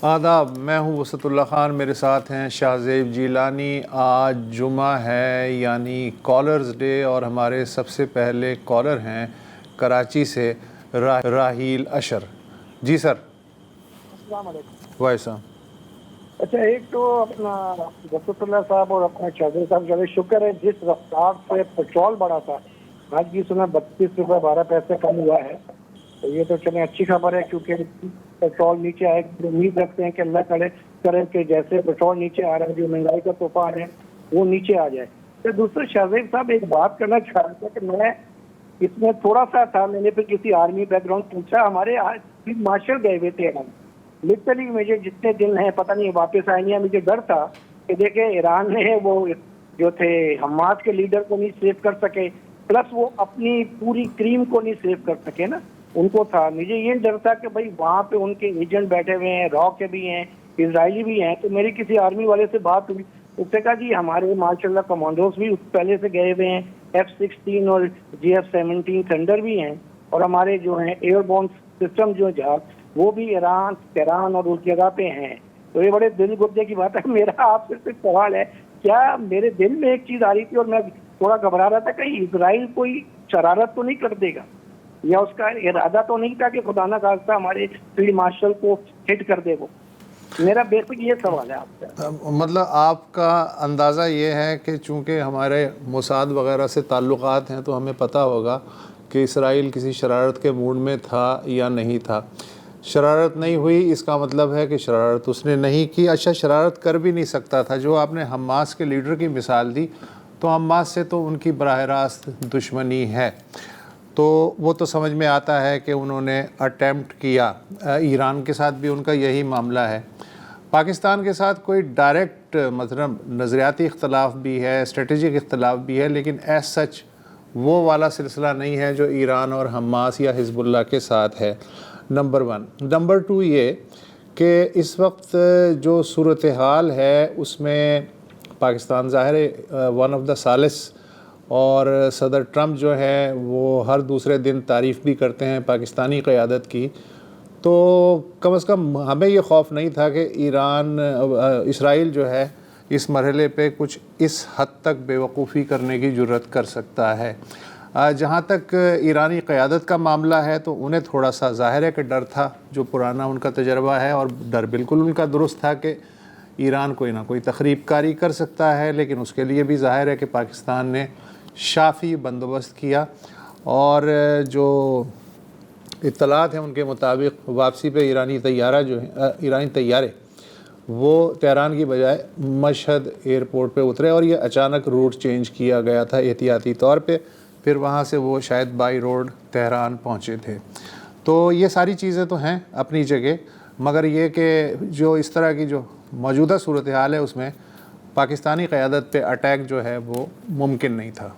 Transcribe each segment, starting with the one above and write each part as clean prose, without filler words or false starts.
آداب، میں ہوں وسعت اللہ خان، میرے ساتھ ہیں شاہ زیب جیلانی۔ آج جمعہ ہے یعنی کالرز ڈے، اور ہمارے سب سے پہلے کالر ہیں کراچی سے راحیل اشر۔ جی سر۔ السلام علیکم۔ وائسا اچھا، ایک تو اپنا وسعت اللہ صاحب اور اپنا شاہزاد صاحب کا شکر ہے، جس رفتار سے پیٹرول بڑھا تھا آج کی سنا 32 روپے 12 پیسے کم ہوا ہے، تو یہ تو چلیں اچھی خبر ہے، کیونکہ پیٹرول نیچے آئے، امید رکھتے ہیں کہ اللہ کرے کہ جیسے پیٹرول نیچے آ رہا ہے، جو مہنگائی کا طوفان ہے وہ نیچے آ جائے۔ پھر دوسرے شاہزاد صاحب ایک بات کرنا چاہ رہا تھا کہ میں اس میں تھوڑا سا تھا، میں نے پھر کسی آرمی بیک گراؤنڈ پوچھا، ہمارے فیلڈ مارشل گئے ہوئے تھے لٹرلی، مجھے جتنے دن ہیں پتہ نہیں واپس آئیں گے، مجھے ڈر تھا کہ دیکھیں ایران نے وہ جو تھے حماس کے لیڈر کو نہیں سیو کر سکے، پلس وہ اپنی پوری کریم کو نہیں سیو کر سکے نا، ان کو تھا، مجھے یہ ڈر تھا کہ بھائی وہاں پہ ان کے ایجنٹ بیٹھے ہوئے ہیں، را کے بھی ہیں، اسرائیلی بھی ہیں۔ تو میری کسی آرمی والے سے بات ہوئی، اس نے کہا جی ہمارے ماشاء اللہ کمانڈوز بھی پہلے سے گئے ہوئے ہیں، F-16 اور GF-17 تھنڈر بھی ہیں، اور ہمارے جو ہیں ایئر بورن سسٹم جو جہاز وہ بھی ایران، تہران اور اس جگہ پہ ہیں۔ تو یہ بڑے دل گردے کی بات ہے۔ میرا آپ سے صرف سوال ہے، کیا میرے دل میں ایک چیز آ رہی تھی اور میں تھوڑا گھبرا رہا تھا، کہیں اسرائیل کوئی شرارت تو نہیں کر دے گا، یا اس کا ارادہ تو نہیں تھا کہ خدا نہ خواستہ ہمارے فیلڈ مارشل کو ہٹ کر دے؟ وہ میرا بیسک یہ سوال ہے آپ سے۔ مطلب آپ کا اندازہ یہ ہے کہ چونکہ ہمارے موساد وغیرہ سے تعلقات ہیں تو ہمیں پتہ ہوگا کہ اسرائیل کسی شرارت کے موڈ میں تھا یا نہیں تھا۔ شرارت نہیں ہوئی، اس کا مطلب ہے کہ شرارت اس نے نہیں کی۔ اچھا، شرارت کر بھی نہیں سکتا تھا۔ جو آپ نے حماس کے لیڈر کی مثال دی، تو حماس سے تو ان کی براہ راست دشمنی ہے، تو وہ تو سمجھ میں آتا ہے کہ انہوں نے اٹیمپٹ کیا۔ ایران کے ساتھ بھی ان کا یہی معاملہ ہے۔ پاکستان کے ساتھ کوئی ڈائریکٹ مطلب نظریاتی اختلاف بھی ہے، اسٹریٹجک اختلاف بھی ہے، لیکن ایز سچ وہ والا سلسلہ نہیں ہے جو ایران اور حماس یا حزب اللہ کے ساتھ ہے، نمبر 1۔ نمبر 2 یہ کہ اس وقت جو صورتحال ہے اس میں پاکستان ظاہر ہے ون آف دا سالس، اور صدر ٹرمپ جو ہے وہ ہر دوسرے دن تعریف بھی کرتے ہیں پاکستانی قیادت کی، تو کم از کم ہمیں یہ خوف نہیں تھا کہ اسرائیل جو ہے اس مرحلے پہ کچھ اس حد تک بے وقوفی کرنے کی جرت کر سکتا ہے۔ جہاں تک ایرانی قیادت کا معاملہ ہے تو انہیں تھوڑا سا ظاہر ہے کہ ڈر تھا، جو پرانا ان کا تجربہ ہے، اور ڈر بالکل ان کا درست تھا کہ ایران کوئی نہ کوئی تخریب کاری کر سکتا ہے، لیکن اس کے لیے بھی ظاہر ہے کہ پاکستان نے شافی بندوبست کیا، اور جو اطلاعات ہیں ان کے مطابق واپسی پہ ایرانی طیارے وہ تہران کی بجائے مشہد ایئرپورٹ پہ اترے، اور یہ اچانک روٹ چینج کیا گیا تھا احتیاطی طور پہ، پھر وہاں سے وہ شاید بائی روڈ تہران پہنچے تھے۔ تو یہ ساری چیزیں تو ہیں اپنی جگہ، مگر یہ کہ جو اس طرح کی جو موجودہ صورتحال ہے اس میں پاکستانی قیادت پہ اٹیک جو ہے وہ ممکن نہیں تھا۔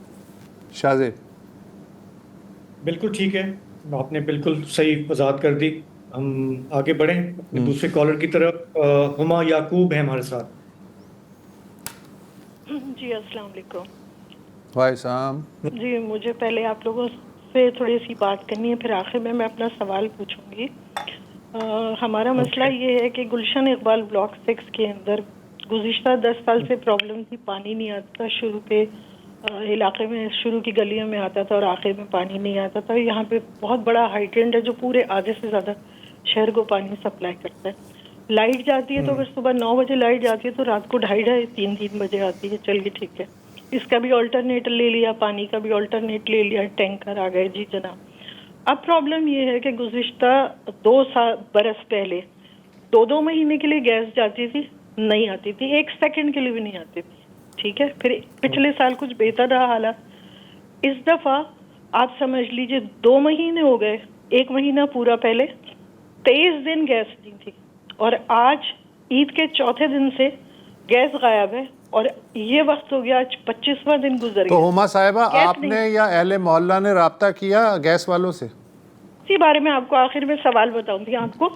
شاہزیب۔ بالکل ٹھیک ہے، آپ نے بالکل صحیح وضاحت کر دی۔ ہم آگے بڑھیں اپنے دوسرے کالر کی طرف۔ ہما یعقوب ہے ہمارے ساتھ۔ جی السلام علیکم۔ وعلیکم السلام۔ جی مجھے پہلے آپ لوگوں سے تھوڑی سی بات کرنی ہے، پھر آخر میں اپنا سوال پوچھوں گی۔ ہمارا مسئلہ یہ ہے کہ گلشن اقبال بلاک 6 کے اندر گزشتہ 10 سال سے پرابلم تھی، پانی نہیں آتا تھا، شروع کے علاقے میں، شروع کی گلیوں میں آتا تھا اور آخر میں پانی نہیں آتا تھا۔ یہاں پہ بہت بڑا ہائیڈرینٹ ہے جو پورے آدھے سے زیادہ شہر کو پانی سپلائی کرتا ہے۔ لائٹ جاتی ہے تو اگر صبح 9 بجے لائٹ جاتی ہے تو رات کو 2:30 3 بجے آتی ہے، چلیے ٹھیک ہے، اس کا بھی آلٹرنیٹ لے لیا، پانی کا بھی آلٹرنیٹ لے لیا، ٹینکر آ گئے، جی جناب۔ اب پرابلم یہ ہے کہ گزشتہ 2 برس پہلے 2 مہینے کے لیے گیس جاتی تھی، نہیں آتی تھی، 1 سیکنڈ کے لیے بھی نہیں آتی تھی، ٹھیک ہے۔ پھر پچھلے سال کچھ بہتر رہا حالات، اس دفعہ آپ سمجھ لیجئے 2 مہینے ہو گئے، 1 مہینہ پورا پہلے 23 دن گیس نہیں تھی، اور آج عید کے چوتھے دن سے گیس غائب ہے، اور یہ وقت ہو گیا آج 25واں دن گزر گیا۔ تو ہما صاحبہ، آپ نے یا اہل محلہ نے رابطہ کیا گیس والوں سے؟ اسی بارے میں آپ کو آخر میں سوال بتاؤں گی۔ آپ کو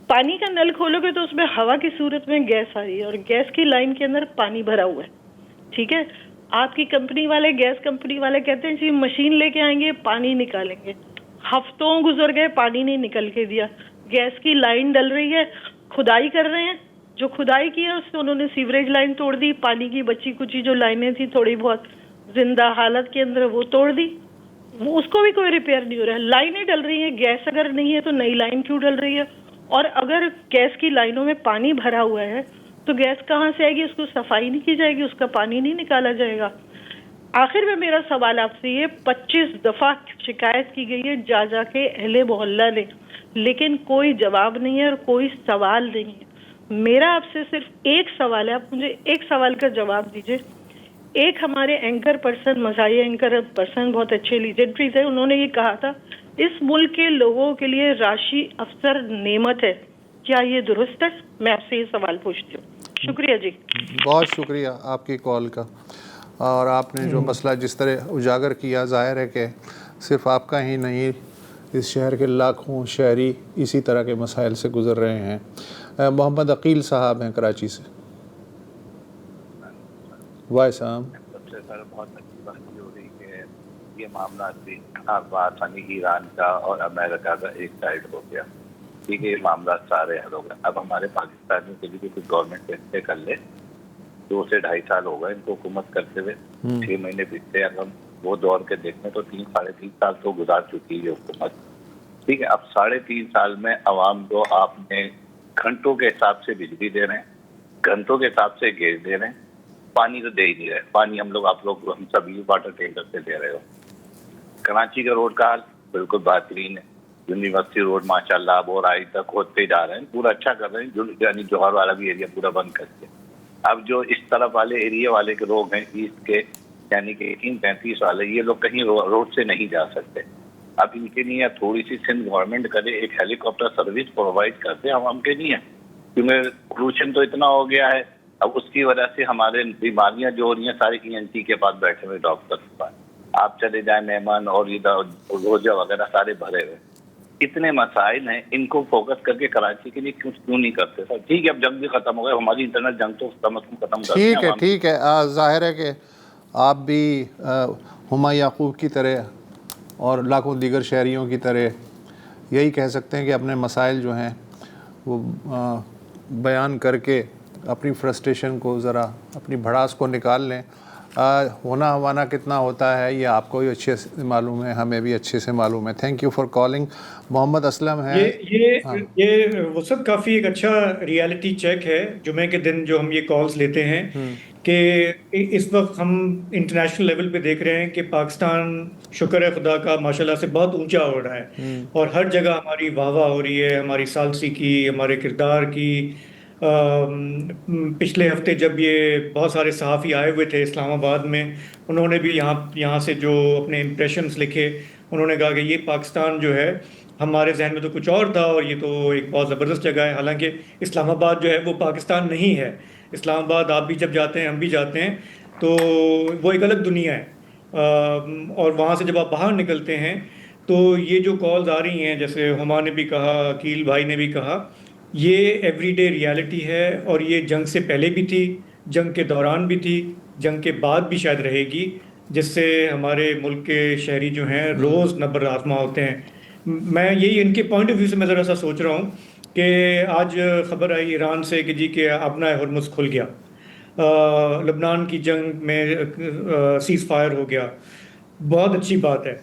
پانی کا نل کھولو گے تو اس میں ہوا کی صورت میں گیس آ رہی ہے، اور گیس کی لائن کے اندر پانی بھرا ہوا ہے، ٹھیک ہے۔ آپ کی کمپنی والے، گیس کمپنی والے کہتے ہیں جی مشین لے کے آئیں گے، پانی نکالیں گے، ہفتوں گزر گئے، پانی نہیں نکل کے دیا، گیس کی لائن ڈل رہی ہے، کھدائی کر رہے ہیں, جو کھدائی کی ہے اس سے انہوں نے سیوریج لائن توڑ دی, پانی کی بچی کچی جو لائنیں تھیں تھوڑی بہت زندہ حالت کے اندر وہ توڑ دی, وہ اس کو بھی کوئی ریپیئر نہیں ہو رہا ہے. لائنیں ڈل رہی ہیں, گیس اگر نہیں ہے تو نئی لائن کیوں ڈل رہی ہے, اور اگر گیس کی لائنوں میں پانی بھرا ہوا ہے تو گیس کہاں سے آئے گی, اس کو صفائی نہیں کی جائے گی, اس کا پانی نہیں نکالا جائے گا. آخر میں میرا سوال آپ سے یہ 25 دفعہ شکایت کی گئی ہے جا جا کے اہل محلہ نے, لیکن کوئی جواب نہیں ہے اور کوئی سوال نہیں ہے. میرا آپ سے صرف ایک سوال ہے, آپ مجھے ایک سوال کا جواب دیجیے. ایک ہمارے اینکر پرسن, مزاحیہ اینکر پرسن, بہت اچھے لیجنڈری تھے, انہوں نے یہ کہا تھا اس ملک کے لوگوں کے لیے راشی افسر نعمت ہے. کیا یہ درست ہے؟ میں آپ سے یہ سوال پوچھتی ہوں. شکریہ جی. بہت شکریہ آپ کی کال کا, اور آپ نے جو مسئلہ جس طرح اجاگر کیا, ظاہر ہے کہ صرف آپ کا ہی نہیں, اس شہر کے لاکھوں شہری اسی طرح کے مسائل سے گزر رہے ہیں. محمد عقیل صاحب ہیں کراچی سے. وائس عام. سب سے سر بہت اچھی بات یہ ہو رہی کہ یہ معاملہ آسانی ایران کا اور امریکہ کا ایک سائڈ ہو گیا. ٹھیک ہے, یہ معاملہ سارے حل ہو گئے. اب ہمارے پاکستانیوں کے لیے کچھ گورنمنٹ فیصلے کر لے. 2 سے 2.5 سال ہو گئے ان کو حکومت کرتے ہوئے, 6 مہینے بیتے. اگر ہم وہ دور کے دیکھیں تو 3-3.5 سال تو گزار چکی ہے حکومت. ٹھیک ہے, اب 3.5 سال میں عوام کو آپ نے گھنٹوں کے حساب سے بجلی دے رہے ہیں, گھنٹوں کے حساب سے گیس دے رہے ہیں, پانی تو دے ہی نہیں رہے. پانی ہم لوگ, آپ لوگ, ہم سبھی واٹر ٹینکر سے دے رہے ہو. کراچی کا روڈ کا حال بالکل بہترین ہے. یونیورسٹی روڈ ماشاءاللہ اب اور آئی تک ہوتے جا رہے ہیں, پورا اچھا کر رہے ہیں. یعنی جوہر والا بھی ایریا پورا بند کر کے, اب جو اس طرف والے ایریا والے کے لوگ ہیں ایسٹ کے, یعنی کہ 18-35 والے, یہ لوگ کہیں روڈ سے نہیں جا سکتے. اب ان کے لیے تھوڑی سی سندھ گورنمنٹ کرے, ایک ہیلی کاپٹر سروس پرووائڈ کرتے, ہم کے نہیں ہے, کیونکہ پولوشن تو اتنا ہو گیا ہے. اب اس کی وجہ سے ہمارے بیماریاں جو ہو رہی ہیں ساری ENT کے پاس بیٹھے ہوئے ڈاکٹر کے پاس. آپ چلے جائیں مہمان اور ادھر روزہ وغیرہ سارے بھرے ہوئے. اتنے مسائل ہیں, ان کو فوکس کر کے کراچی کے لیے کیوں نہیں کرتے سر؟ ٹھیک ہے, اب جنگ بھی ختم ہو گئے, ہماری انٹرنل جنگ تو کم از کم ختم کرتے ہیں. ٹھیک ہے, ٹھیک ہے. ظاہر ہے کہ آپ بھی ہما یعقوب کی طرح اور لاکھوں دیگر شہریوں کی طرح یہی کہہ سکتے ہیں کہ اپنے مسائل جو ہیں وہ بیان کر کے اپنی فرسٹریشن کو, ذرا اپنی بھڑاس کو نکال لیں. ہونا ہوانا کتنا ہوتا ہے یہ آپ کو بھی اچھے سے معلوم ہے, ہمیں بھی اچھے سے معلوم ہے. Thank you for calling. Muhammad Aslam ہے. یہ وسعت کافی ایک اچھا ریالٹی چیک ہے جمعے کے دن جو ہم یہ کالز لیتے ہیں, کہ اس وقت ہم انٹرنیشنل لیول پہ دیکھ رہے ہیں کہ پاکستان شکر ہے خدا کا ماشاءاللہ سے بہت اونچا ہو رہا ہے, اور ہر جگہ ہماری واہ واہ ہو رہی ہے, ہماری ثالثی کی, ہمارے کردار کی. پچھلے ہفتے جب یہ بہت سارے صحافی آئے ہوئے تھے اسلام آباد میں, انہوں نے بھی یہاں سے جو اپنے امپریشنز لکھے, انہوں نے کہا کہ یہ پاکستان جو ہے ہمارے ذہن میں تو کچھ اور تھا, اور یہ تو ایک بہت زبردست جگہ ہے. حالانکہ اسلام آباد جو ہے وہ پاکستان نہیں ہے. اسلام آباد آپ بھی جب جاتے ہیں, ہم بھی جاتے ہیں, تو وہ ایک الگ دنیا ہے. اور وہاں سے جب آپ باہر نکلتے ہیں تو یہ جو کالز آ رہی ہیں, جیسے ہما نے بھی کہا, عقیل بھائی نے بھی کہا, یہ ایوری ڈے ریالٹی ہے. اور یہ جنگ سے پہلے بھی تھی, جنگ کے دوران بھی تھی, جنگ کے بعد بھی شاید رہے گی, جس سے ہمارے ملک کے شہری جو ہیں روز نبر آزما ہوتے ہیں. میں یہی ان کے پوائنٹ آف ویو سے میں ذرا سا سوچ رہا ہوں کہ آج خبر آئی ایران سے کہ جی کہ اپنا ہرمز کھل گیا, لبنان کی جنگ میں سیز فائر ہو گیا, بہت اچھی بات ہے.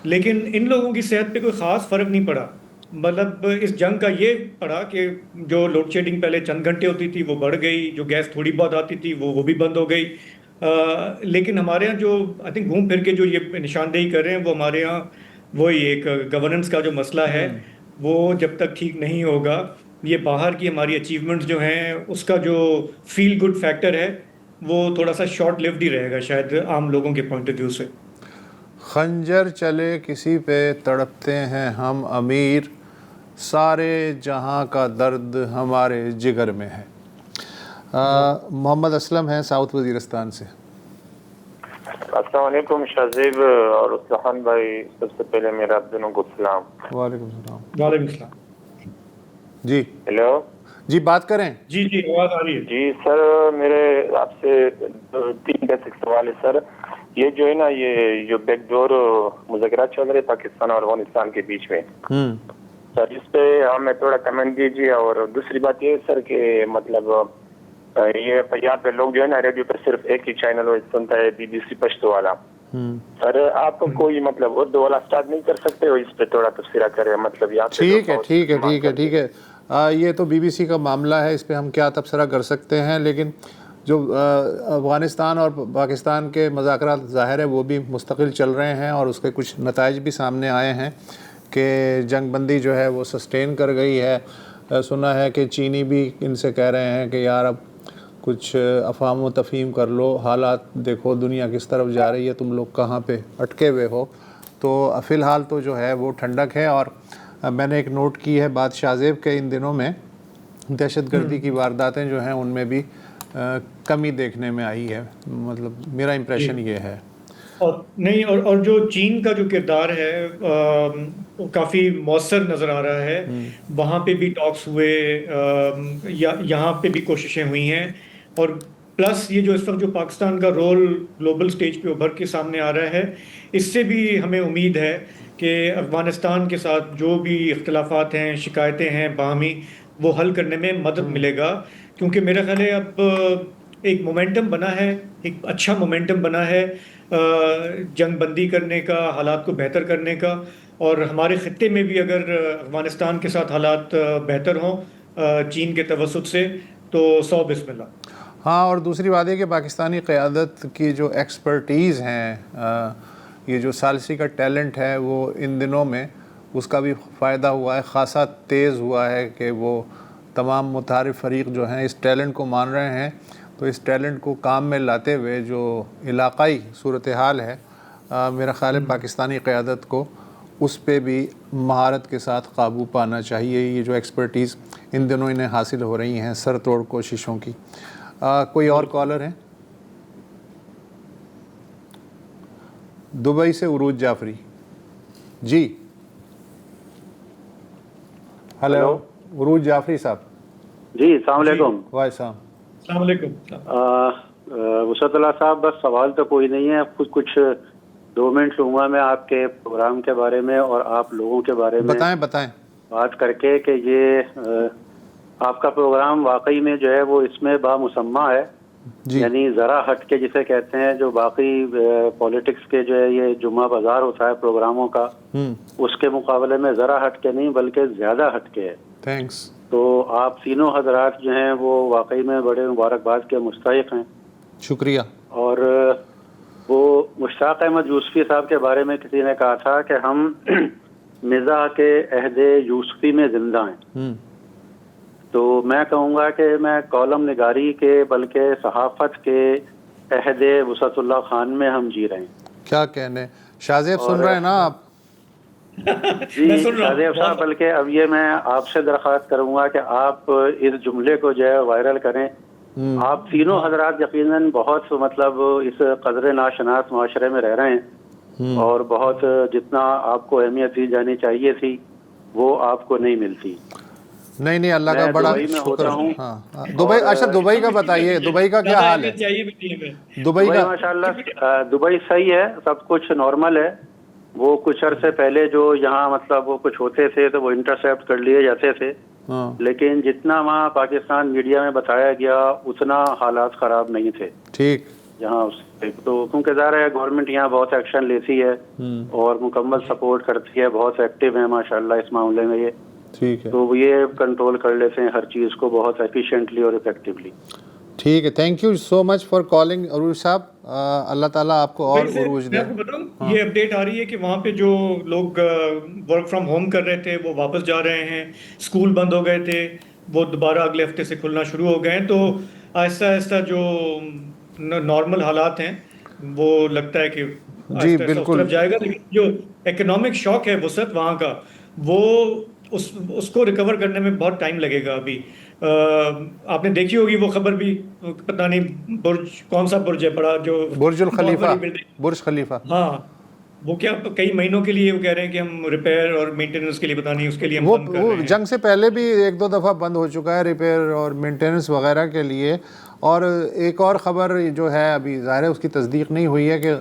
لیکن ان لوگوں کی صحت پہ کوئی خاص فرق نہیں پڑا. مطلب اس جنگ کا یہ پڑا کہ جو لوڈ شیڈنگ پہلے چند گھنٹے ہوتی تھی وہ بڑھ گئی, جو گیس تھوڑی بہت آتی تھی وہ بھی بند ہو گئی. لیکن ہمارے ہاں جو آئی تھنک گھوم پھر کے جو یہ نشاندہی کر رہے ہیں, وہ ہمارے ہاں وہی ایک گورننس کا جو مسئلہ ہے, وہ جب تک ٹھیک نہیں ہوگا, یہ باہر کی ہماری اچیومنٹس جو ہیں اس کا جو فیل گڈ فیکٹر ہے وہ تھوڑا سا شارٹ لیوڈ ہی رہے گا شاید عام لوگوں کے پوائنٹ آف ویو سے. خنجر چلے کسی پہ تڑپتے ہیں ہم امیر, سارے جہاں کا درد ہمارے جگر میں ہے. محمد اسلم ہیں ساؤتھ وزیرستان سے. السلام علیکم شاذیب اور اسلحان بھائی, سب سے پہلے میرا آپ دونوں کو سلام. وعلیکم السلام. وعلیکم السلام. جی ہیلو, جی بات کریں. جی آواز آ رہی ہے. جی سر, میرے آپ سے 3 بیسک سوال ہے سر. یہ جو ہے نا, یہ جو بیک ڈور مذاکرات چل رہے پاکستان اور افغانستان کے بیچ میں, سر اس پہ ہمیں تھوڑا کمنٹ دیجیے. اور دوسری بات یہ سر کہ مطلب یہ یہاں پہ لوگ جو ہے نا ریڈیو پہ صرف ایک ہی چینل سنتا ہے, BBC پشتو والا. سر آپ کوئی مطلب اردو والا اسٹارٹ نہیں کر سکتے ہو, اس پہ تھوڑا تبصرہ کرے مطلب یہاں پہ. ٹھیک ہے یہ تو BBC کا معاملہ ہے, اس پہ ہم کیا تبصرہ کر سکتے ہیں. لیکن جو افغانستان اور پاکستان کے مذاکرات ظاہر ہے وہ بھی مستقل چل رہے ہیں, اور اس کے کچھ نتائج بھی سامنے آئے ہیں کہ جنگ بندی جو ہے وہ سسٹین کر گئی ہے. سنا ہے کہ چینی بھی ان سے کہہ رہے ہیں کہ یار اب کچھ افہام و تفہیم کر لو, حالات دیکھو دنیا کس طرف جا رہی ہے, تم لوگ کہاں پہ اٹکے ہوئے ہو. تو فی الحال تو جو ہے وہ ٹھنڈک ہے. اور میں نے ایک نوٹ کی ہے بات شاہ زیب کے, ان دنوں میں دہشت گردی کی وارداتیں جو ہیں ان میں بھی کمی دیکھنے میں آئی ہے, مطلب میرا امپریشن یہ ہے. اور نہیں اور جو چین کا جو کردار ہے وہ کافی مؤثر نظر آ رہا ہے. وہاں پہ بھی ٹاکس ہوئے, یہاں پہ بھی کوششیں ہوئی ہیں. اور پلس یہ جو اس وقت جو پاکستان کا رول گلوبل سٹیج پہ ابھر کے سامنے آ رہا ہے, اس سے بھی ہمیں امید ہے کہ افغانستان کے ساتھ جو بھی اختلافات ہیں, شکایتیں ہیں باہمی, وہ حل کرنے میں مدد ملے گا. کیونکہ میرا خیال ہے اب ایک مومنٹم بنا ہے, ایک اچھا مومنٹم بنا ہے جنگ بندی کرنے کا, حالات کو بہتر کرنے کا. اور ہمارے خطے میں بھی اگر افغانستان کے ساتھ حالات بہتر ہوں چین کے توسط سے تو 100 بسم اللہ. ہاں, اور دوسری بات ہے کہ پاکستانی قیادت کی جو ایکسپرٹیز ہیں, یہ جو ثالثی کا ٹیلنٹ ہے, وہ ان دنوں میں اس کا بھی فائدہ ہوا ہے, خاصا تیز ہوا ہے کہ وہ تمام متحارب فریق جو ہیں اس ٹیلنٹ کو مان رہے ہیں. تو اس ٹیلنٹ کو کام میں لاتے ہوئے جو علاقائی صورتحال ہے, میرا خیال ہے پاکستانی قیادت کو اس پہ بھی مہارت کے ساتھ قابو پانا چاہیے. یہ جو ایکسپرٹیز ان دنوں انہیں حاصل ہو رہی ہیں سر توڑ کوششوں کی. کوئی اور کالر ہیں؟ دبئی سے عروج جعفری. جی ہلو عروج جعفری صاحب. جی السلام علیکم. وعلیکم السلام علیکم. وسعت اللہ صاحب, بس سوال تو کوئی نہیں ہے, کچھ 2 منٹ لوں گا میں آپ کے پروگرام کے بارے میں اور آپ لوگوں کے بارے میں بتائیں بات کر کے کہ یہ آپ کا پروگرام واقعی میں جو ہے وہ اس میں بامسمہ ہے. جی. یعنی ذرا ہٹ کے جسے کہتے ہیں, جو باقی پولیٹکس کے جو ہے یہ جمعہ بازار ہوتا ہے پروگراموں کا, اس کے مقابلے میں ذرا ہٹ کے نہیں بلکہ زیادہ ہٹ کے ہے. تھینکس. تو آپ تینوں حضرات جو ہیں وہ واقعی میں بڑے مبارکباد کے مستحق ہیں. شکریہ. اور وہ مشتاق احمد یوسفی صاحب کے بارے میں کسی نے کہا تھا کہ ہم مزاح کے عہد یوسفی میں زندہ ہیں. تو میں کہوں گا کہ میں کالم نگاری کے بلکہ صحافت کے عہد وسعت اللہ خان میں ہم جی رہے ہیں. کیا کہنے, شاہ زیب سن رہے ہیں نا آپ؟ جی شاہ زیب صاحب, بلکہ اب یہ میں آپ سے درخواست کروں گا کہ آپ اس جملے کو جو ہے وائرل کریں. آپ تینوں حضرات یقیناً بہت مطلب اس قدر ناشناس معاشرے میں رہ رہے ہیں, اور بہت جتنا آپ کو اہمیت دی جانی چاہیے تھی وہ آپ کو نہیں ملتی. نہیں اللہ کا بڑا شکر. ہاں دبئی, اچھا دبئی کا بتائیے, دبئی کا کیا حال ہے؟ دبئی کا ماشاء اللہ دبئی صحیح ہے, سب کچھ نارمل ہے. وہ کچھ عرصے پہلے جو یہاں مطلب وہ کچھ ہوتے تھے تو وہ انٹرسیپٹ کر لیے جاتے تھے, لیکن جتنا وہاں پاکستان میڈیا میں بتایا گیا اتنا حالات خراب نہیں تھے. ٹھیک. یہاں تو کیونکہ ظاہر ہے گورنمنٹ یہاں بہت ایکشن لیتی ہے اور مکمل سپورٹ کرتی ہے, بہت ایکٹیو ہے ماشاءاللہ اس معاملے میں. یہ ٹھیک ہے, تو یہ کنٹرول کر لیتے ہیں ہر چیز کو بہت ایفیشینٹلی اور افیکٹولی. ٹھیک ہے, thank you so much for calling عروج صاحب. اللہ تعالیٰ آپ کو اور عروج دے. میں آپ کو بتاؤں, یہ اپڈیٹ آ رہی ہے کہ وہاں پہ جو لوگ ورک فرام ہوم کر رہے تھے وہ واپس جا رہے ہیں, اسکول بند ہو گئے تھے وہ دوبارہ اگلے ہفتے سے کھلنا شروع ہو گئے ہیں. تو آہستہ آہستہ جو نارمل حالات ہیں وہ لگتا ہے کہ جی بالکل جائے گا. لیکن جو اکنامک شاک ہے وسعت وہاں کا, وہ اس کو ریکور کرنے میں بہت ٹائم لگے گا. ابھی آپ نے دیکھی ہوگی وہ خبر بھی, پتہ نہیں برج کون سا برج ہے بڑا, جو برج الخلیفہ, برج خلیفہ. ہاں وہ کیا کئی مہینوں کے لیے وہ کہہ رہے ہیں کہ ہم ریپیئر اور مینٹیننس کے لیے پتہ نہیں اس کے لیے ہم بند کر رہے ہیں. جنگ سے پہلے بھی 1-2 دفعہ بند ہو چکا ہے ریپیئر اور مینٹیننس وغیرہ کے لیے. اور ایک اور خبر جو ہے ابھی ظاہر ہے اس کی تصدیق نہیں ہوئی ہے کہ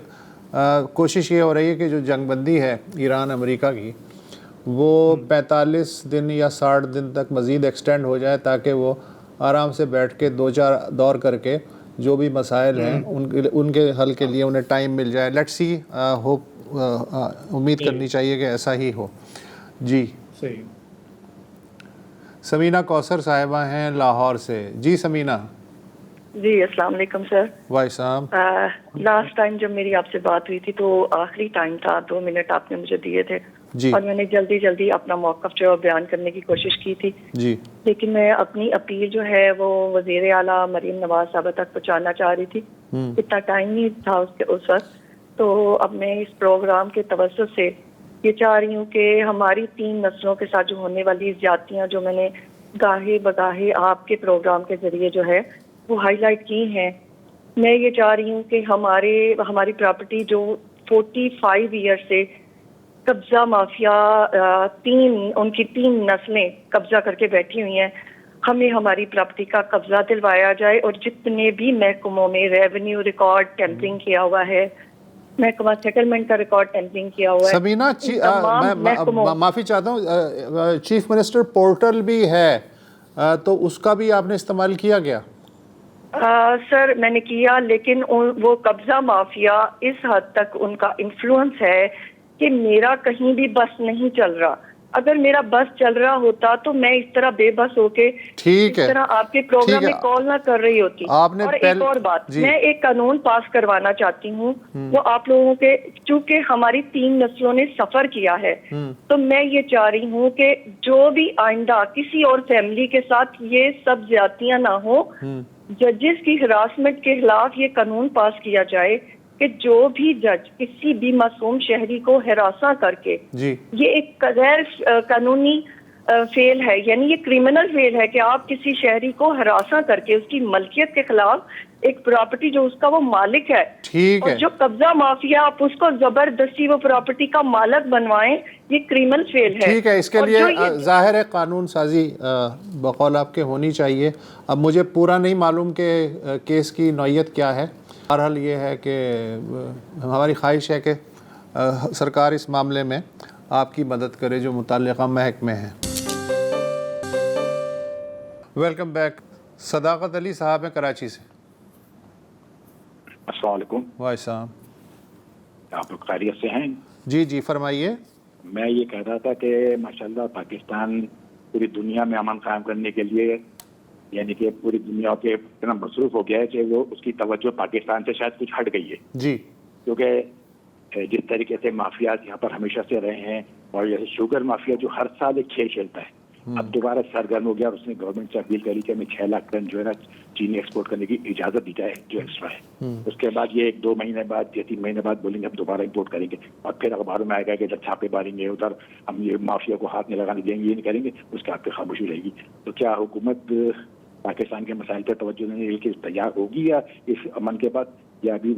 کوشش یہ ہو رہی ہے کہ جو جنگ بندی ہے ایران امریکہ کی وہ 45 دن یا 60 دن تک مزید ایکسٹینڈ ہو جائے تاکہ وہ آرام سے بیٹھ کے 2-4 دور کر کے جو بھی مسائل ہیں ان کے حل کے لیے انہیں ٹائم مل جائے. لیٹس سی ہوپ امید کرنی چاہیے کہ ایسا ہی ہو. جی صحیح. سمینہ کوثر صاحبہ ہیں لاہور سے. جی سمینہ. جی السلام علیکم سر. وعلیکم. لاسٹ ٹائم جب میری آپ سے بات ہوئی تھی تو آخری ٹائم تھا, 2 منٹ آپ نے مجھے دیے تھے جی. اور میں نے جلدی اپنا موقف جو بیان کرنے کی کوشش کی تھی جی. لیکن میں اپنی اپیل جو ہے وہ وزیر اعلیٰ مریم نواز صاحبہ تک پہنچانا چاہ رہی تھی. اتنا ٹائم نہیں تھا اس وقت. تو اب میں اس پروگرام کے توسط سے یہ چاہ رہی ہوں کہ ہماری 3 نسلوں کے ساتھ جو ہونے والی زیادتیاں جو میں نے گاہے بگاہے آپ کے پروگرام کے ذریعے جو ہے وہ ہائی لائٹ کی ہیں, میں یہ چاہ رہی ہوں کہ ہماری پراپرٹی جو 45 ایئر سے قبضہ مافیا ان کی 3 نسلیں قبضہ کر کے بیٹھی ہوئی ہیں, ہمیں ہماری پراپرٹی کا قبضہ دلوایا جائے. اور جتنے بھی محکموں میں ریونیو ریکارڈ ٹیمپرنگ کیا ہوا ہے, محکمہ سیٹلمنٹ کا ریکارڈ ٹیمپرنگ کیا ہوا ہے. سمینہ میں معافی چاہتا ہوں, چیف منسٹر پورٹل بھی ہے تو اس کا بھی آپ نے استعمال کیا گیا؟ سر میں نے کیا, لیکن وہ قبضہ مافیا اس حد تک ان کا انفلوئنس ہے کہ میرا کہیں بھی بس نہیں چل رہا. اگر میرا بس چل رہا ہوتا تو میں اس طرح بے بس ہو کے اس طرح آپ کے پروگرام میں کال نہ کر رہی ہوتی. اور ایک اور بات, میں ایک قانون پاس کروانا چاہتی ہوں, وہ آپ لوگوں کے, چونکہ ہماری 3 نسلوں نے سفر کیا ہے تو میں یہ چاہ رہی ہوں کہ جو بھی آئندہ کسی اور فیملی کے ساتھ یہ سب زیادتیاں نہ ہو, ججز کی ہراسمنٹ کے خلاف یہ قانون پاس کیا جائے کہ جو بھی جج کسی بھی معصوم شہری کو ہراساں کر کے, یہ ایک غیر قانونی فیل ہے, یعنی یہ کرمنل فیل ہے کہ آپ کسی شہری کو ہراساں کر کے اس کی ملکیت کے خلاف ایک پراپرٹی جو اس کا وہ مالک ہے, اور جو قبضہ مافیا آپ اس کو زبردستی وہ پراپرٹی کا مالک بنوائیں, یہ کرمنل فیل ہے. ٹھیک ہے, اس کے لیے ظاہر ہے قانون سازی بقول آپ کے ہونی چاہیے. اب مجھے پورا نہیں معلوم کہ کیس کی نوعیت کیا ہے. بہرحال یہ ہے کہ ہماری خواہش ہے کہ سرکار اس معاملے میں آپ کی مدد کرے جو متعلقہ محکمے ہیں. Welcome back. صداقت علی صاحب ہیں کراچی سے. السلام علیکم. وعلیکم. آپ لوگ خیریت سے ہیں؟ جی جی فرمائیے. میں یہ کہہ رہا تھا کہ ماشاءاللہ پاکستان پوری دنیا میں امن قائم کرنے کے لیے, یعنی کہ پوری دنیا کے اتنا مصروف ہو گیا ہے کہ وہ اس کی توجہ پاکستان سے شاید کچھ ہٹ گئی ہے. جی. کیونکہ جس طریقے سے مافیات یہاں پر ہمیشہ سے رہے ہیں, اور جیسے شوگر مافیا جو ہر سال ایک کھیل کھیلتا ہے, اب دوبارہ سرگرم ہو گیا, اور اس نے گورنمنٹ سے اپیل کری کہ ہمیں 6 لاکھ ٹن جو ہے نا چینی ایکسپورٹ کرنے کی اجازت دی جائے جو ایکسٹرا ہے. اس کے بعد یہ 1-2 مہینے بعد یا 3 مہینے بعد بولیں گے ہم دوبارہ امپورٹ کریں گے, اور پھر اخباروں میں آئے گا کہ ادھر چھاپے ماریں گے, ادھر ہم یہ مافیا کو ہاتھ نہیں لگانے دیں گے, یہ نہیں کریں گے. اس کے آپ کی خاموشی رہے گی. تو کیا حکومت پاکستان کے مسائل پر توجہ دینے کے لیے تیار ہوگی, یا اس امن کے بعد, یا ابھی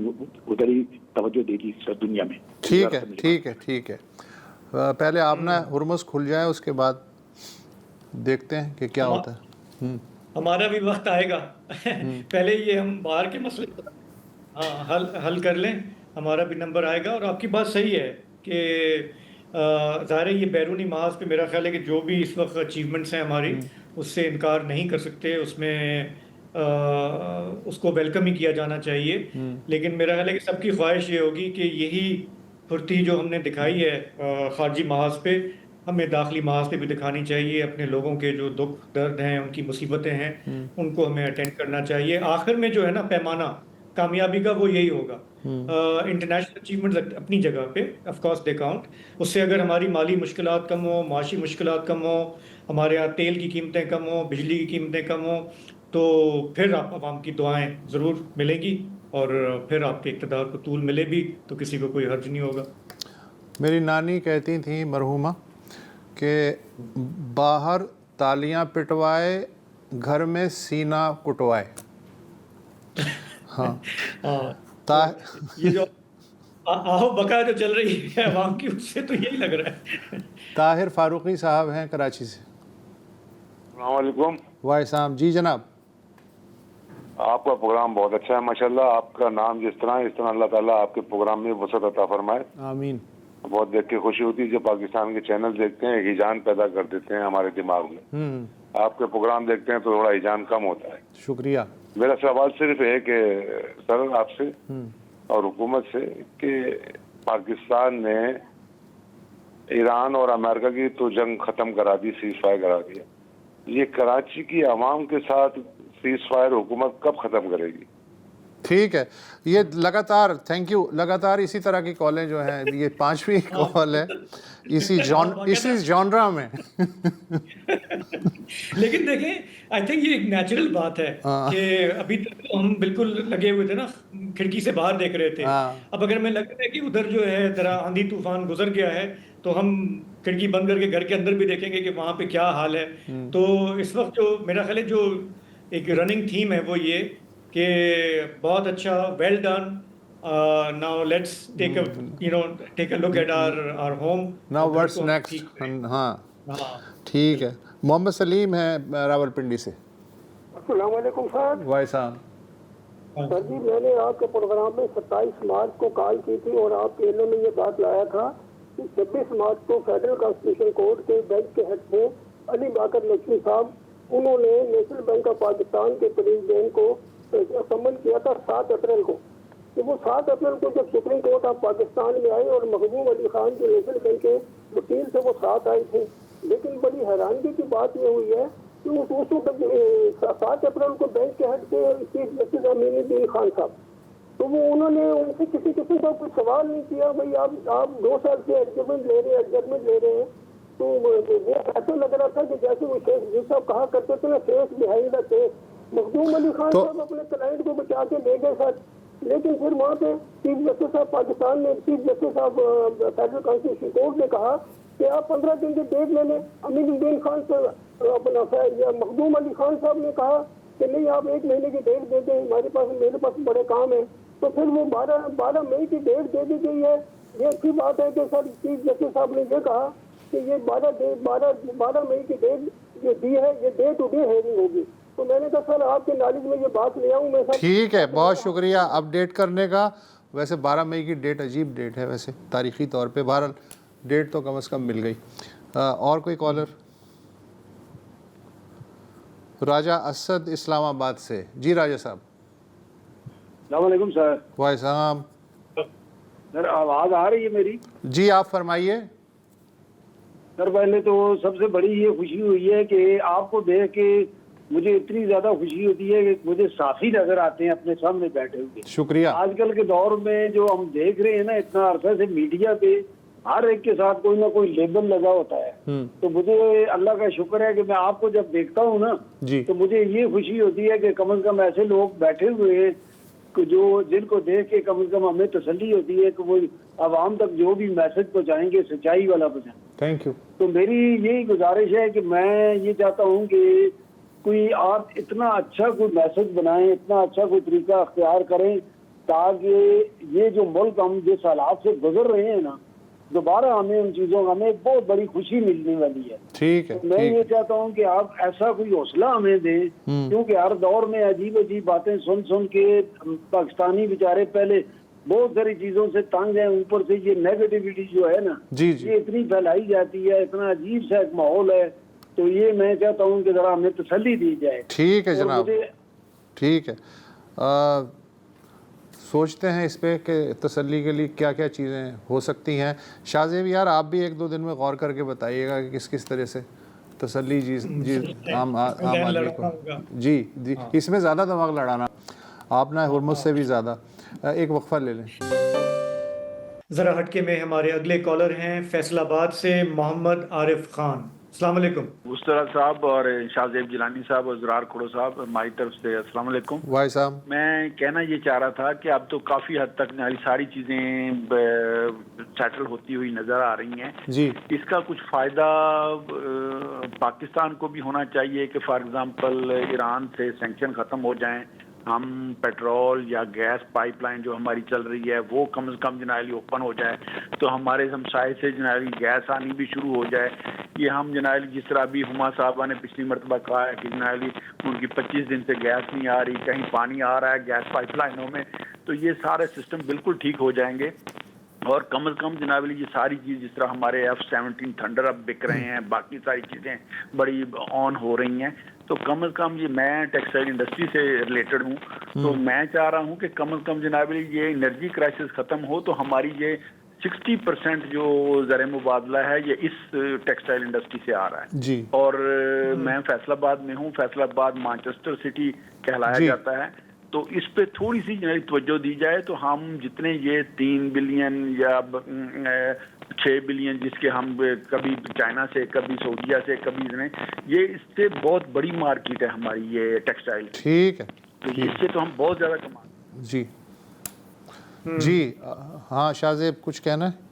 ادھر ہی توجہ دے گی دنیا میں؟ ٹھیک ہے ٹھیک ہے ٹھیک ہے, پہلے آپ نا ہرمز کھل جائے, اس کے بعد دیکھتے ہیں کہ کیا ہوتا ہے. ہمارا بھی وقت آئے گا. پہلے یہ ہم باہر کے مسئلے حل کر لیں, ہمارا بھی نمبر آئے گا. اور آپ کی بات صحیح ہے کہ ظاہر ہے یہ بیرونی محاذ پہ میرا خیال ہے کہ جو بھی اس وقت اچیومنٹس ہیں ہماری, اس سے انکار نہیں کر سکتے, اس میں اس کو ویلکم ہی کیا جانا چاہیے. لیکن میرا خیال ہے کہ سب کی خواہش یہ ہوگی کہ یہی پھرتی جو ہم نے دکھائی ہے خارجی محاذ پہ, ہمیں داخلی محاذ پہ بھی دکھانی چاہیے. اپنے لوگوں کے جو دکھ درد ہیں, ان کی مصیبتیں ہیں, ان کو ہمیں اٹینڈ کرنا چاہیے. آخر میں جو ہے نا پیمانہ کامیابی کا وہ یہی ہوگا. انٹرنیشنل اچیومنٹس اپنی جگہ پہ آف کورس دے کاؤنٹ, اس سے اگر ہماری مالی مشکلات کم ہوں, معاشی مشکلات کم ہوں, ہمارے یہاں تیل کی قیمتیں کم ہوں, بجلی کی قیمتیں کم ہوں, تو پھر آپ عوام کی دعائیں ضرور ملیں گی, اور پھر آپ کے اقتدار کو طول ملے بھی تو کسی کو کوئی حرج نہیں ہوگا. میری نانی کہتی تھیں مرحومہ کہ باہر تالیاں پٹوائے, گھر میں سینہ کٹوائے. ہاں یہ جو آہو بقا جو چل رہی ہے عوام کی, اس سے تو یہی لگ رہا ہے. طاہر فاروقی صاحب ہیں کراچی سے. السلام علیکم. وعلیکم. جی جناب. آپ کا پروگرام بہت اچھا ہے ماشاءاللہ. آپ کا نام جس طرح اللہ تعالیٰ آپ کے پروگرام میں وسعت عطا فرمائے. آمین. بہت دیکھ کے خوشی ہوتی ہے جب پاکستان کے چینل دیکھتے ہیں ہیجان پیدا کر دیتے ہیں ہمارے دماغ میں. آپ کے پروگرام دیکھتے ہیں تو تھوڑا ہیجان کم ہوتا ہے. شکریہ. میرا سوال صرف ہے کہ سر آپ سے اور حکومت سے کہ پاکستان نے ایران اور امریکہ کی تو جنگ ختم کرا دی, سیز فائر کرا دیا, یہ کراچی کی عوام کے ساتھ سیز فائر حکومت کب ختم کرے گی؟ ٹھیک ہے, یہ لگاتار تھینک یو, لگاتار اسی طرح کی کالیں جو ہیں, یہ 5ویں کال ہے اسی جانرا میں. لیکن دیکھیں آئی تھنک یہ ایک نیچرل بات ہے کہ ابھی تک ہم بالکل لگے ہوئے تھے نا, کھڑکی سے باہر دیکھ رہے تھے. اب اگر ہمیں لگتا ہے کہ ادھر جو ہے ذرا آندھی طوفان گزر گیا ہے تو ہم کھڑکی بند کر کے گھر کے اندر بھی دیکھیں گے کہ وہاں پہ کیا حال ہے. تو اس وقت جو میرا خیال ہے جو ایک رننگ تھیم ہے وہ یہ کہ بہت اچھا, well done, now let's take a look at our home. Now what's next? ہاں ٹھیک ہے. محمد سلیم ہے راولپنڈی سے. السلام علیکم سر. وائس صاحب. سر جی میں نے آپ کے پروگرام میں 27 مارچ کو کال کی تھی اور آپ کے علم میں یہ بات لایا تھا کہ 26 مارچ کو فیڈرل کانسٹیٹیوشن کورٹ کے بینچ کے ہیڈ سے علی باقر لکشمی صاحب, انہوں نے نیشنل بینک آف پاکستان کے پریزیڈنٹ کو سمن کیا تھا 7 اپریل کو. کہ وہ 7 اپریل کو جب سپریم کورٹ آف پاکستان میں آئے اور محبوب علی خان جو نیشنل بینک کے وکیل سے وہ ساتھ آئے تھے, لیکن بڑی حیرانگی کی بات یہ ہوئی ہے کہ اس وقت 7 اپریل کو بینک کے ہیڈ سے چیف جسٹس امین الدین خان صاحب, تو وہ انہوں نے ان سے کسی قسم کا کوئی سوال نہیں کیا بھائی آپ 2 سال سے ایڈجسٹمنٹ لے رہے ہیں. تو وہ ایسا لگ رہا تھا کہ جیسے وہ شیخ جی صاحب کہا کرتے تھے نا, فیس بہائنڈ دا کیس. مخدوم علی خان صاحب اپنے کلائنٹ کو بچا کے لے گئے سر, لیکن پھر وہاں پہ چیف جسٹس صاحب پاکستان میں چیف جسٹس صاحب فیڈرل کانسٹیٹیوشن کورٹ نے کہا کہ آپ 15 دن کی ڈیٹ لے لیں. امین الدین خان سے اپنا مخدوم علی خان صاحب نے کہا کہ نہیں آپ 1 مہینے کی ڈیٹ دے دیں, میرے پاس بڑے کام ہیں. تو پھر وہ 12 مئی کی ڈیٹ دے دی گئی ہے. یہ اچھی بات ہے کہ سر چیف جسٹس صاحب نے یہ کہا کہ یہ 12 مئی کی ڈیٹ جو دی ہے یہ ڈے ٹو ڈے ہیئرنگ ہوگی. تو میں نے کہا سر آپ کے نالج میں یہ بات لے آؤں میں سر. ٹھیک ہے, بہت شکریہ اپ ڈیٹ کرنے کا. ویسے 12 مئی کی ڈیٹ عجیب ڈیٹ ہے ویسے تاریخی طور پہ, بہرحال ڈیٹ تو کم از کم مل گئی. اور کوئی کالر؟ راجہ اسد اسلام آباد سے. جی راجہ صاحب. السلام علیکم سر. وعلیکم السلام. سر آواز آ رہی ہے میری؟ جی آپ فرمائیے. سر پہلے تو سب سے بڑی یہ خوشی ہوئی ہے کہ آپ کو دیکھ کے مجھے اتنی زیادہ خوشی ہوتی ہے کہ مجھے ساتھی نظر آتے ہیں اپنے سامنے بیٹھے ہوئے. شکریہ. آج کل کے دور میں جو ہم دیکھ رہے ہیں نا, اتنا عرصہ سے میڈیا پہ ہر ایک کے ساتھ کوئی نہ کوئی لیبل لگا ہوتا ہے. تو مجھے اللہ کا شکر ہے کہ میں آپ کو جب دیکھتا ہوں نا تو مجھے یہ خوشی ہوتی ہے کہ کم از کم ایسے لوگ بیٹھے ہوئے ہیں جو جن کو دیکھ کے کم از کم ہمیں تسلی ہوتی ہے کہ وہ عوام تک جو بھی میسج پہنچائیں گے سچائی والا پہنچائیں. Thank you. تو میری یہی گزارش ہے کہ میں یہ چاہتا ہوں کہ کوئی آپ اتنا اچھا کوئی میسج بنائیں, اتنا اچھا کوئی طریقہ اختیار کریں تاکہ یہ جو ملک ہم جس حالات سے گزر رہے ہیں نا, دوبارہ ہمیں ان چیزوں کا ہمیں بہت بڑی خوشی ملنے والی ہے. ٹھیک ہے. میں یہ چاہتا ہوں کہ آپ ایسا کوئی حوصلہ ہمیں دیں, کیونکہ ہر دور میں عجیب عجیب باتیں سن کے پاکستانی بیچارے پہلے بہت ساری چیزوں سے تنگ ہیں, اوپر سے یہ نیگیٹیوٹی جو ہے نا یہ اتنی پھیلائی جاتی ہے, اتنا عجیب سا ایک ماحول ہے. تو یہ میں چاہتا ہوں کہ ذرا ہمیں تسلی دی جائے. ٹھیک ہے جناب, ٹھیک ہے. سوچتے ہیں اس پہ کہ تسلی کے لیے کیا کیا چیزیں ہو سکتی ہیں. شاہ زیب یار آپ بھی 1-2 دن میں غور کر کے بتائیے گا کہ کس طرح سے تسلی جی عام آدمی کو. جی اس میں زیادہ دماغ لڑانا آپ نہ ہرمز سے بھی زیادہ. ایک وقفہ لے لیں. ذرا ہٹ کے میں ہمارے اگلے کالر ہیں فیصل آباد سے محمد عارف خان. السلام علیکم. مسترد صاحب اور شاہ زیب جیلانی صاحب اور زرار کھڑو صاحب ہماری طرف سے السلام علیکم. بھائی صاحب میں کہنا یہ چاہ رہا تھا کہ اب تو کافی حد تک ساری چیزیں سیٹل ہوتی ہوئی نظر آ رہی ہیں جی. اس کا کچھ فائدہ پاکستان کو بھی ہونا چاہیے کہ فار ایگزامپل ایران سے سینکشن ختم ہو جائیں, ہم پیٹرول یا گیس پائپ لائن جو ہماری چل رہی ہے وہ کم از کم جنرلی اوپن ہو جائے تو ہمارے ہمسائے سے جنرلی گیس آنی بھی شروع ہو جائے. یہ ہم جنرلی جس طرح ابھی ہما صاحبہ نے پچھلی مرتبہ کہا ہے کہ جنرلی ان کی 25 دن سے گیس نہیں آ رہی, کہیں پانی آ رہا ہے گیس پائپ لائنوں میں, تو یہ سارے سسٹم بالکل ٹھیک ہو جائیں گے. اور کم از کم جناب علی یہ ساری چیز جس طرح ہمارے F-17 تھنڈر اب بک رہے ہیں, باقی ساری چیزیں بڑی آن ہو رہی ہیں, تو کم از کم یہ میں ٹیکسٹائل انڈسٹری سے ریلیٹڈ ہوں, تو میں چاہ رہا ہوں کہ کم از کم جناب علی یہ انرجی کرائسس ختم ہو تو ہماری یہ 60% جو زر مبادلہ ہے یہ اس ٹیکسٹائل انڈسٹری سے آ رہا ہے جی. اور میں فیصل آباد میں ہوں, فیصل آباد مانچسٹر سٹی کہلایا جاتا ہے, تو اس پہ تھوڑی سی توجہ دی جائے تو ہم جتنے یہ 3 بلین یا 6 بلین جس کے ہم کبھی چائنا سے کبھی سعودیہ سے کبھی یہ اس سے بہت بڑی مارکیٹ ہے ہماری یہ ٹیکسٹائل. ٹھیک ہے, تو اس سے تو ہم بہت زیادہ کماتے ہیں. جی جی ہاں شاہ زیب کچھ کہنا ہے؟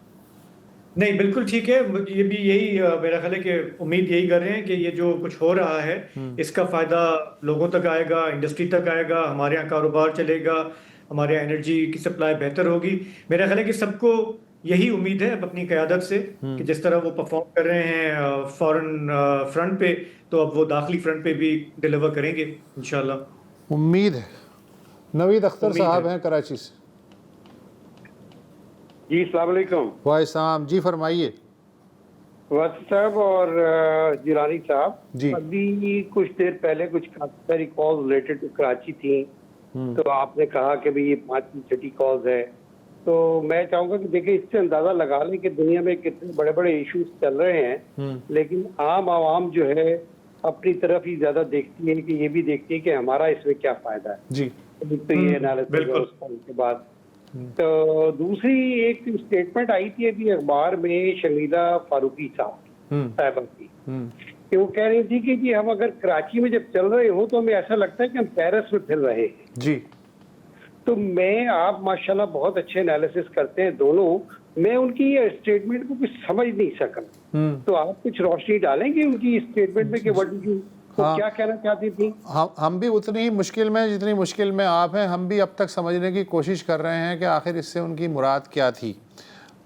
نہیں بالکل ٹھیک ہے, یہ بھی یہی میرا خیال ہے کہ امید یہی کر رہے ہیں کہ یہ جو کچھ ہو رہا ہے اس کا فائدہ لوگوں تک آئے گا, انڈسٹری تک آئے گا, ہمارے یہاں کاروبار چلے گا, ہمارے یہاں انرجی کی سپلائی بہتر ہوگی. میرا خیال ہے کہ سب کو یہی امید ہے اپنی قیادت سے کہ جس طرح وہ پرفارم کر رہے ہیں فورن فرنٹ پہ, تو اب وہ داخلی فرنٹ پہ بھی ڈیلیور کریں گے انشاءاللہ. امید ہے. نوید اختر صاحب ہیں کراچی سے. جی السلام علیکم. وعلیکم السلام, جی فرمائیے. واسف صاحب اور جیلانی صاحب, جی ابھی کچھ دیر پہلے کچھ کافی ساری کال ریلیٹڈ ٹو کراچی تھیں, تو آپ نے کہا کہ بھئی یہ 5 چھٹی کالز ہے, تو میں چاہوں گا کہ دیکھیں اس سے اندازہ لگا لیں کہ دنیا میں کتنے بڑے بڑے ایشوز چل رہے ہیں, لیکن عام عوام جو ہے اپنی طرف ہی زیادہ دیکھتی ہے کہ یہ بھی دیکھتی ہے کہ ہمارا اس میں کیا فائدہ ہے. جی تو یہ انالیسس کے بعد تو دوسری ایک اسٹیٹمنٹ آئی تھی ابھی اخبار میں شمیلہ فاروقی صاحبہ کی, کہ وہ کہہ رہی تھی کہ جی ہم اگر کراچی میں جب چل رہے ہوں تو ہمیں ایسا لگتا ہے کہ ہم پیرس میں پھر رہے ہیں. جی تو میں, آپ ماشاءاللہ بہت اچھے انالیسس کرتے ہیں دونوں, میں ان کی یہ اسٹیٹمنٹ کو کچھ سمجھ نہیں سکا, تو آپ کچھ روشنی ڈالیں گے ان کی اسٹیٹمنٹ میں کہ کیا کہنا چاہتی تھی؟ ہم بھی اتنی ہی مشکل میں جتنی مشکل میں آپ ہیں, ہم بھی اب تک سمجھنے کی کوشش کر رہے ہیں کہ آخر اس سے ان کی مراد کیا تھی.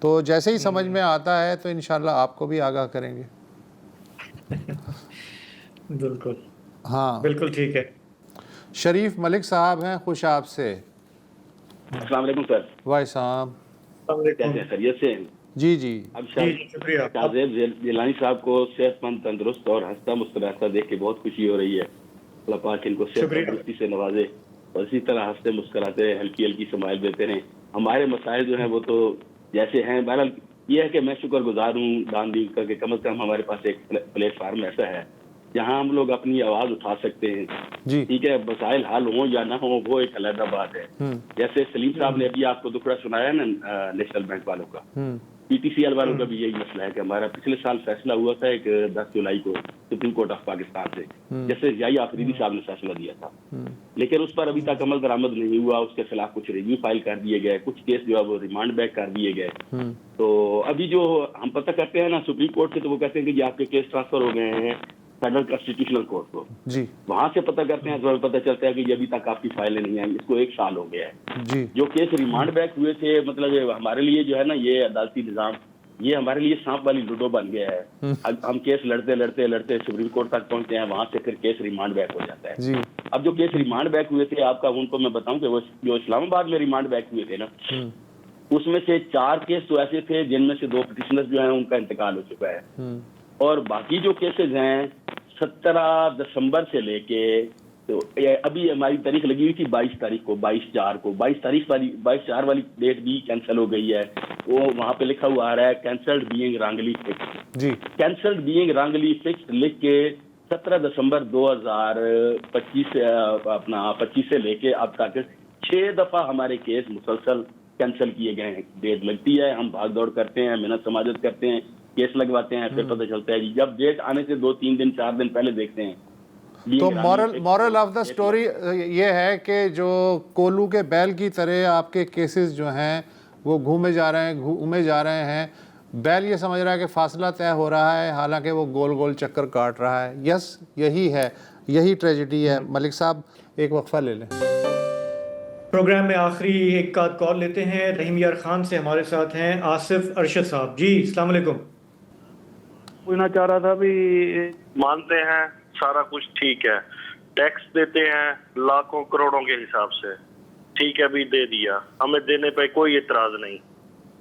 تو جیسے ہی سمجھ میں آتا ہے تو انشاءاللہ آپ کو بھی آگاہ کریں گے. بالکل ہاں بالکل ٹھیک ہے. شریف ملک صاحب ہیں خوش آپ سے. السلام علیکم سر. وعلیکم کیسے ہیں, خیریت سے ہیں؟ جی جی اب شاہ زیب جیلانی صاحب کو صحت مند, تندرست اور ہنستا مسکراتا دیکھ کے بہت خوشی ہو رہی ہے. اللہ پاک ان کو صحت تندرستی سے نوازے اور اسی طرح ہنستے مسکراتے ہلکی ہلکی سمائل دیتے رہیں. ہمارے مسائل جو ہیں وہ تو جیسے ہیں, بہرحال یہ ہے کہ میں شکر گزار ہوں دان دین کر کے کم از کم ہمارے پاس ایک پلیٹ فارم ایسا ہے جہاں ہم لوگ اپنی آواز اٹھا سکتے ہیں. ٹھیک ہے, مسائل حل ہوں یا نہ ہوں وہ ایک علیحدہ بات ہے. جیسے سلیم صاحب نے ابھی آپ کو دکھڑا سنایا نا نیشنل بینک والوں کا, پی ٹی سی ایل والوں کا بھی یہی مسئلہ ہے کہ ہمارا پچھلے سال فیصلہ ہوا تھا ایک 10 جولائی کو سپریم کورٹ آف پاکستان سے, جیسے ضیاء آفریدی صاحب نے فیصلہ دیا تھا, لیکن اس پر ابھی تک عمل درآمد نہیں ہوا. اس کے خلاف کچھ ریویو فائل کر دیے گئے, کچھ کیس جو ہے وہ ریمانڈ بیک کر دیے گئے. تو ابھی جو ہم پتہ کرتے ہیں نا سپریم کورٹ سے, تو وہ کہتے ہیں کہ یہ آپ کے کیس ٹرانسفر ہو گئے ہیں فیڈرل کانسٹیٹیوشنل کورٹ کو. جی وہاں سے پتہ کرتے ہیں تو پتہ چلتا ہے کہ یہ ابھی تک آپ کی فائلیں نہیں آئیں, اس کو 1 سال ہو گیا ہے. جی جو کیس ریمانڈ بیک ہوئے تھے, مطلب ہمارے لیے جو ہے نا یہ عدالتی نظام یہ ہمارے لیے سانپ والی لوڈو بن گیا ہے. ہم کیس لڑتے لڑتے لڑتے سپریم کورٹ تک پہنچتے ہیں, وہاں سے پھر کیس ریمانڈ بیک ہو جاتا ہے. اب جو کیس ریمانڈ بیک ہوئے تھے آپ کا, ان کو میں بتاؤں کہ وہ جو اسلام آباد میں ریمانڈ بیک ہوئے تھے نا, اس میں سے 4 کیس تو ایسے تھے جن میں سے 2 پٹیشنر جو ہیں ان کا انتقال ہو چکا ہے, اور باقی جو کیسز ہیں 17 دسمبر سے لے کے تو ابھی ہماری تاریخ لگی ہوئی تھی 22 تاریخ کو, 22/4 کو, 22/4 والی ڈیٹ بھی کینسل ہو گئی ہے. وہ وہاں پہ لکھا ہوا آ رہا ہے کینسلڈ بینگ رانگلی فکسڈ. جی کینسلڈ بینگ رانگلی فکسڈ لکھ کے 17 دسمبر 2025 25 سے لے کے اب تک 6 دفعہ ہمارے کیس مسلسل کینسل کیے گئے ہیں. ڈیٹ لگتی ہے, ہم بھاگ دوڑ کرتے ہیں, محنت سماجت کرتے ہیں, کیس لگواتے ہیں, پھر پتہ چلتا ہے جب ڈیٹ آنے سے 2-3 دن 4 دن پہلے دیکھتے ہیں. تو مورل آف دا سٹوری یہ ہے کہ جو کولو کے بیل کی طرح آپ کے کیسز جو ہیں وہ گھومے جا رہے ہیں. بیل یہ سمجھ رہا ہے کہ فاصلہ طے ہو رہا ہے, حالانکہ وہ گول گول چکر کاٹ رہا ہے. یس یہی ہے, یہی ٹریجڈی ہے. ملک صاحب ایک وقفہ لے لیں. پروگرام میں آخری ایک آدھ کال لیتے ہیں. رحیم یار خان سے ہمارے ساتھ ہیں آصف ارشد صاحب. جی السلام علیکم. پوچھنا چاہ رہا تھا بھی مانتے ہیں سارا کچھ ٹھیک ہے, ٹیکس دیتے ہیں لاکھوں کروڑوں کے حساب سے, ٹھیک ہے بھی دے دیا, ہمیں دینے پہ کوئی اعتراض نہیں,